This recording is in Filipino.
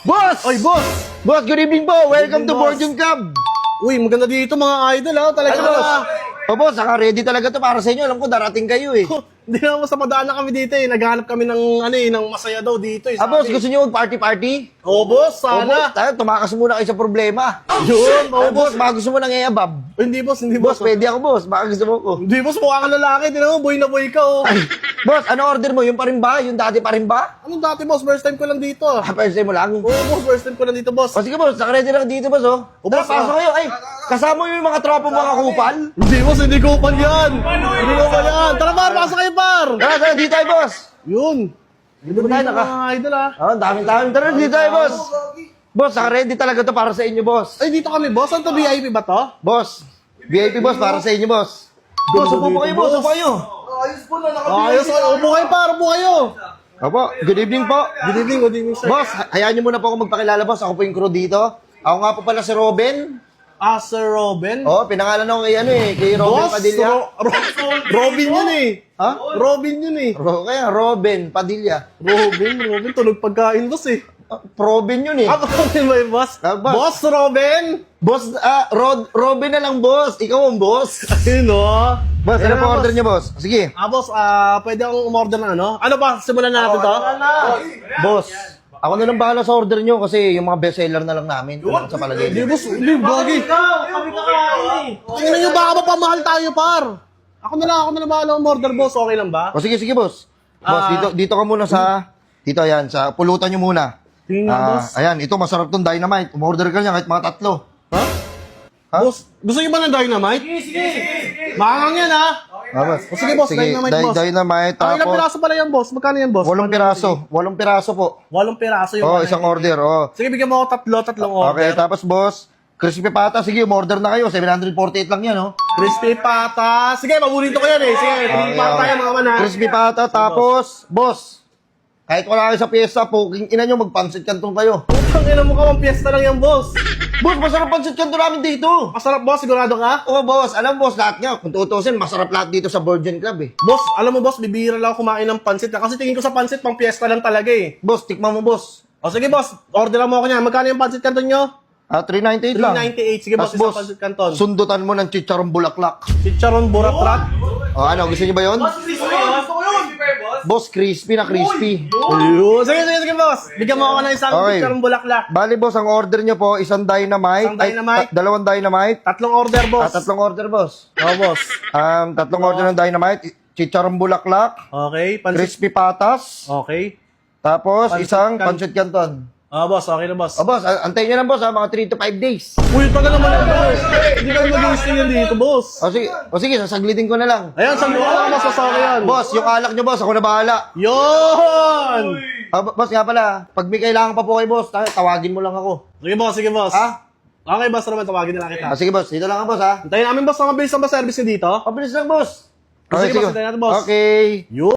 Boss! Oy, boss! Boss, good evening po. Welcome to boss. Fortune Cub. Uy, maganda dito mga idol, ha? Talaga Ano, boss? Boss, saka ready talaga to para sa inyo. Alam ko, darating kayo eh. Hindi naman sa madaan na kami dito eh. Naghanap kami ng, ng masaya daw dito eh. Boss, gusto niyo mag-party-party? Oo, boss, Boss, sana. tayo, tumakas muna kayo sa problema. Yun, oo, Boss, boss. baka gusto mo nang iabab. Hindi, boss, hindi, Boss, boss. pwede ako, boss. Baka gusto mo ko. Hindi, boss, mukha kang lalaki. Tinan mo, boy na boy ka, oh. Boss, ano order mo? Yung pa rin ba? Yung dati pa rin ba? Anong dati, boss? First time ko lang dito. First time mo lang. Oo, boss, first time ko lang dito, boss. O sige, boss. Naka-ready lang dito, boss, oh. Boss, Tara, pasok kayo. Ay, kasama mo yung mga tropa mga kupal. Hindi, boss, hindi ko pa yan. Hindi ko pa yan. Tara, par, pasok kayo, par. Tara, dito tayo, boss. Yun. Dito ba tayo naka? Mga idol, ha? Oh, daming-daming. Tara, dito tayo, boss. Boss, naka-ready talaga to para sa inyo, boss. Ay, dito kami, boss. Ano to, VIP ba to? Boss, VIP, boss, para sa inyo, boss. Boss, upo po kayo, boss. Upo kayo. Ayos, upo kayo, par, upo kayo. Opo, good evening po. Good evening, sir. Boss, hayaan niyo muna po ako magpakilala, boss. Ako po yung crew dito. Ako nga po pala si Robin. Sir Robin. Oh, pinangalan ako kay Robin Boss, Padilla. Robin yun eh. Ha? Robin yun eh. Kaya Robin Padilla. Robin, tunog pagkain, boss eh. Robin yun eh. Robin ba yung boss? Boss. Boss Robin! Boss, Robin na lang, boss. Ikaw ang boss. Ayun o. Boss, ano po order niyo, boss? Sige. Boss, pwede akong umorder ng ano? Ano ba? Simulan na natin to? Boss, ako na lang bahala sa order niyo kasi yung mga bestseller na lang namin. Sa palagay Hindi, niyo. boss. Hindi, bagay. Tingnan nyo, baka mapamahal tayo, par. Ako na lang bahala umorder, boss. Okay lang ba? O sige, boss. Boss, dito ka muna sa... Dito, ayan, sa pulutan niyo muna. Tingnan, boss. Ayan, ito masarap tong dynamite. Umorder ka niya kahit mga 3. Ha? Ha? Boss, gusto nyo ba ng dynamite? Sige. Maangang yan, ha? Boss. O sige, boss, dynamite, boss. Dynamite, Ilang tapos... piraso pala yan, boss? Magkano yan, boss? 8 piraso. 8 piraso po. 8 piraso yung... Isang order, Sige, bigyan mo ako tatlong order. Okay, tapos boss, crispy pata. Sige, umorder na kayo. 748 lang yan, oh. Crispy pata. Sige, paborito ko yan eh. Sige, crispy pata tayo mga man, ha? Crispy pata, tapos, boss, kahit wala kayo sa piyesta, poking ina nyo, magpansit kantong kayo. Putang ina mo ka, piyesta lang yan, boss. Boss, masarap pansit kanto namin dito. Masarap, boss. Sigurado ka? Oo, boss. Alam, boss, lahat nga. Kung tutusin, masarap lahat dito sa Virgin Club, eh. Boss, alam mo, boss, bibihira lang ako kumain ng pansit. Kasi tingin ko sa pansit, pang piyesta lang talaga eh. Boss, tikman mo, boss. O sige, boss. Order mo ako niya. Magkano yung pansit canton nyo? 398 lang. 398. Sige, boss. Tas, Isang pansit canton. sundutan mo ng chicharong bulaklak. Chicharon burak-rak. O, ano, gusto niyo ba yun? Boss, crispy na crispy. Ayun. Sige, boss. Bigyan mo ako ng isang Okay. chicharon bulaklak. Bali, boss, ang order niyo po, isang dynamite. Isang dynamite. Dalawang dynamite. Tatlong order, boss. 3 order, boss. Oo, boss. 3 order ng dynamite. Chicharong bulaklak. Okay. Pansit. Crispy patas. Okay. Tapos, Pancit isang can- pancit canton. Boss. Okay na, boss. O, boss, antayin nyo lang, boss, mga 3 to 5 days. Uy, tagal naman yan, boss. Hindi ka mag-listing yan dito, boss. O sige, sasaglitin ko na lang. Ayan, saan mo ka lang, boss? Masaka yan. Boss, yung alak nyo, boss, ako na bahala. Yun! Boss, nga pala, pag may kailangan pa po kay boss, tawagin mo lang ako. Sige, boss. Sige, boss. Ha? Okay, boss. Naman, tawagin na lang kita. Sige, boss, dito lang ka, boss, ha? Antayin namin, boss. Ang mabilis na ba service niyo dito? Pabilis lang, boss. Sige, boss, hintayin natin, boss. Okay. Yun.